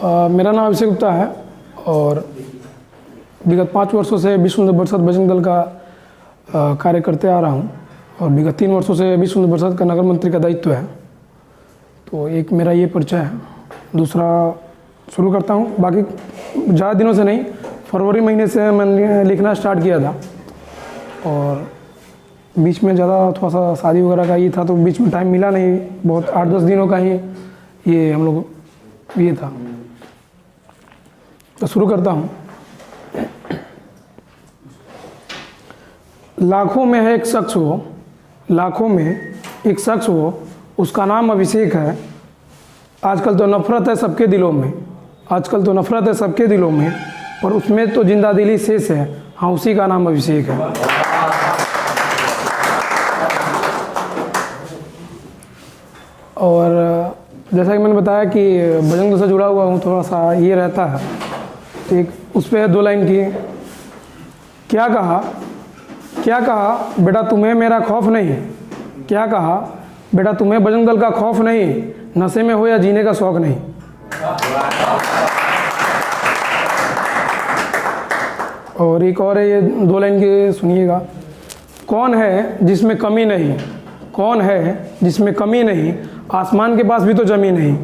मेरा नाम अभिषेक गुप्ता है और विगत 5 वर्षों से विश्व हिंदू परिषद बजरंग दल का कार्य करते आ रहा हूँ और विगत 3 वर्षों से विश्व हिंदू परिषद का नगर मंत्री का दायित्व है। तो एक मेरा ये परिचय है। दूसरा शुरू करता हूँ, बाकी ज़्यादा दिनों से नहीं, फरवरी महीने से मैंने लिखना स्टार्ट किया था और बीच में ज़्यादा थोड़ा सा शादी वगैरह का ये था तो बीच में टाइम मिला नहीं, बहुत 8-10 दिनों का ही ये हम लोग ये था। तो शुरू करता हूँ। लाखों में है एक शख्स हो, लाखों में एक शख्स हो, उसका नाम अभिषेक है। आजकल तो नफ़रत है सबके दिलों में, आजकल तो नफ़रत है सबके दिलों में, पर उसमें तो जिंदा दिली शेष है। हाँ, उसी का नाम अभिषेक है। और जैसा कि मैंने बताया कि बजरंग दल से जुड़ा हुआ हूँ, थोड़ा सा ये रहता है। तो एक उस पर 2 लाइन की, क्या कहा बेटा तुम्हें मेरा खौफ नहीं, क्या कहा बेटा तुम्हें बजरंग दल का खौफ नहीं, नशे में हो या जीने का शौक नहीं। और एक और है, ये 2 लाइन की सुनिएगा। कौन है जिसमें कमी नहीं, कौन है जिसमें कमी नहीं, आसमान के पास भी तो जमीन नहीं।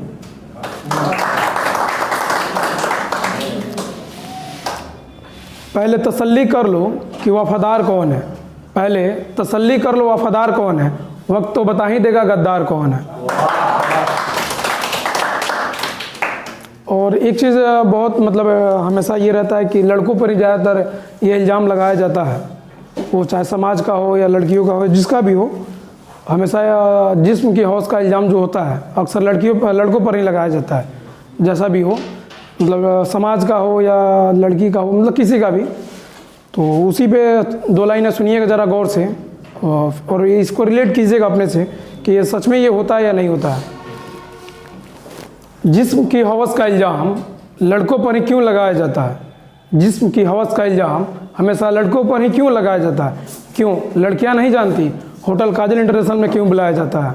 पहले तसल्ली कर लो कि वफादार कौन है, पहले तसल्ली कर लो वफादार कौन है, वक्त तो बता ही देगा गद्दार कौन है। और एक चीज़ बहुत मतलब हमेशा ये रहता है कि लड़कों पर ही ज़्यादातर ये इल्ज़ाम लगाया जाता है, वो चाहे समाज का हो या लड़कियों का हो, जिसका भी हो, हमेशा जिस्म की हौस का इल्ज़ाम जो होता है अक्सर लड़कों पर ही लगाया जाता है। जैसा भी हो, मतलब समाज का हो या लड़की का हो, मतलब किसी का भी। तो उसी पे 2 लाइनें सुनिएगा ज़रा गौर से और इसको रिलेट कीजिएगा अपने से कि ये सच में ये होता है या नहीं होता है। जिस्म की हवस का इल्ज़ाम लड़कों पर ही क्यों लगाया जाता है, जिस्म की हवस का इल्ज़ाम हमेशा लड़कों पर ही क्यों लगाया जाता है, क्यों लड़कियां नहीं जानती होटल काजल इंटरनेशनल में क्यों बुलाया जाता है।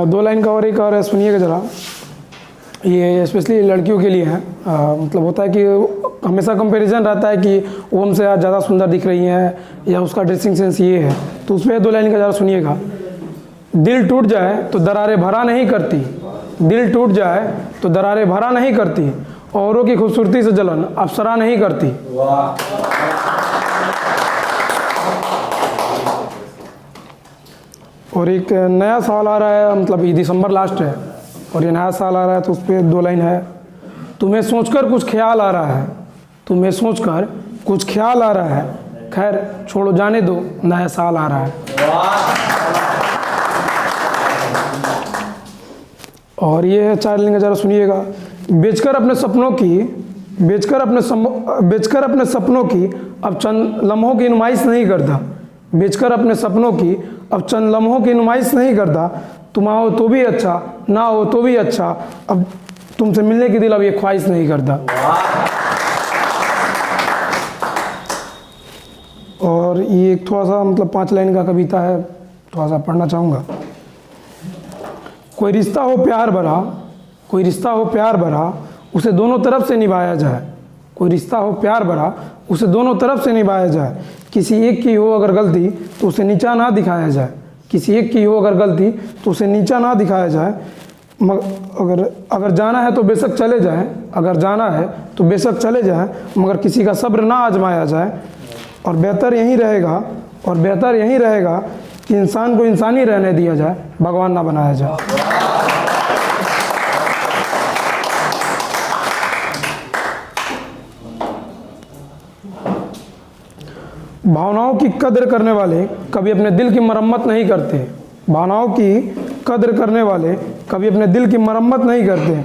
दो लाइन का और एक और सुनिएगा ज़रा, ये स्पेशली लड़कियों के लिए है। मतलब होता है कि हमेशा कंपैरिजन रहता है कि वो हमसे आज ज़्यादा सुंदर दिख रही हैं या उसका ड्रेसिंग सेंस ये है। तो उसमें 2 लाइन का ज़रा सुनिएगा। दिल टूट जाए तो दरारें भरा नहीं करती, दिल टूट जाए तो दरारें भरा नहीं करती, औरों की खूबसूरती से जलन अप्सरा नहीं करती। और एक नया साल आ रहा है, मतलब ये दिसंबर लास्ट है और ये नया साल आ रहा है, तो उस पर 2 लाइन है। तुम्हें सोचकर कुछ ख्याल आ रहा है, तुम्हें सोचकर कुछ ख्याल आ रहा है, खैर छोड़ो जाने दो नया साल आ रहा है। और ये है 4 लाइन का ज़रा सुनिएगा। बेचकर अपने सपनों की अब चंद लम्हों की नुमाइश नहीं करता, बेचकर अपने सपनों की अब चंद लम्हों की नुमाइश नहीं करता। तुम आओ तो भी अच्छा, ना हो तो भी अच्छा, अब तुमसे मिलने की दिल अब ये ख्वाहिश नहीं करता। और ये एक थोड़ा सा मतलब 5 लाइन का कविता है, थोड़ा सा पढ़ना चाहूँगा। कोई रिश्ता हो प्यार भरा, कोई रिश्ता हो प्यार भरा, उसे दोनों तरफ से निभाया जाए, कोई रिश्ता हो प्यार भरा, उसे दोनों तरफ से निभाया जाए। किसी एक की हो अगर गलती तो उसे नीचा ना दिखाया जाए, किसी एक की हो अगर गलती तो उसे नीचा ना दिखाया जाए। अगर जाना है तो बेशक चले जाएं, अगर जाना है तो बेशक चले जाएं, मगर किसी का सब्र ना आजमाया जाए। और बेहतर यही रहेगा कि इंसान को इंसानी रहने दिया जाए, भगवान ना बनाया जाए। भावनाओं की कद्र करने वाले कभी अपने दिल की मरम्मत नहीं करते, भावनाओं की कद्र करने वाले कभी अपने दिल की मरम्मत नहीं करते।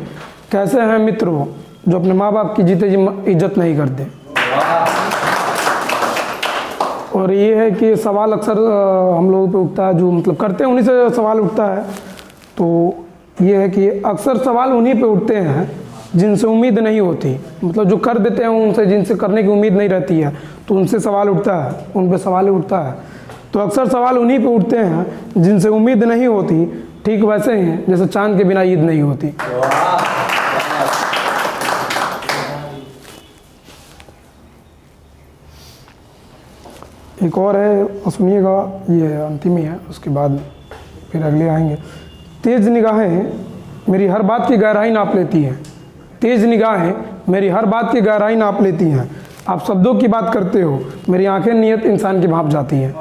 कैसे हैं मित्र वो जो अपने माँ बाप की जीते जी इज्जत नहीं करते। और ये है कि सवाल अक्सर हम लोगों पे उठता है, जो मतलब करते हैं उन्हीं से सवाल उठता है। तो ये है कि अक्सर सवाल उन्हीं पे उठते हैं जिनसे उम्मीद नहीं होती, मतलब जो कर देते हैं उनसे, जिनसे करने की उम्मीद नहीं रहती है, तो उनसे सवाल उठता है, उन पे सवाल उठता है। तो अक्सर सवाल उन्हीं पे उठते हैं जिनसे उम्मीद नहीं होती, ठीक वैसे ही हैं जैसे चांद के बिना ईद नहीं होती। एक और है, सुनिएगा, ये अंतिम ही है, उसके बाद फिर अगले आएंगे। तेज निगाहें मेरी हर बात की गहराई नाप लेती हैं, तेज निगाहें मेरी हर बात की गहराई नाप लेती हैं। आप शब्दों की बात करते हो, मेरी आंखें नियत इंसान की भांप जाती हैं।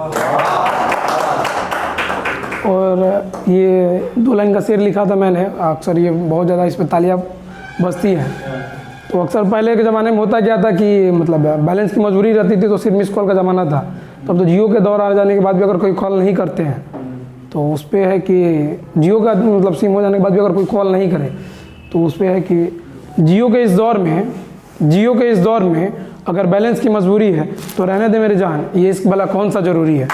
और ये 2 लाइन का शेर लिखा था मैंने, अक्सर ये बहुत ज़्यादा इस पर तालियां बजती हैं। तो अक्सर पहले के ज़माने में होता क्या था कि मतलब बैलेंस की मजबूरी रहती थी, तो सिर्फ मिस कॉल का ज़माना था। तब तो जियो के दौर आ जाने के बाद भी अगर कोई कॉल नहीं करते हैं तो उस पर है कि जियो का मतलब सिम हो जाने के बाद भी अगर कोई कॉल नहीं करे तो उस पर है कि जियो के इस दौर में अगर बैलेंस की मजबूरी है तो रहने दे मेरे जान, ये इश्क भला कौन सा ज़रूरी है।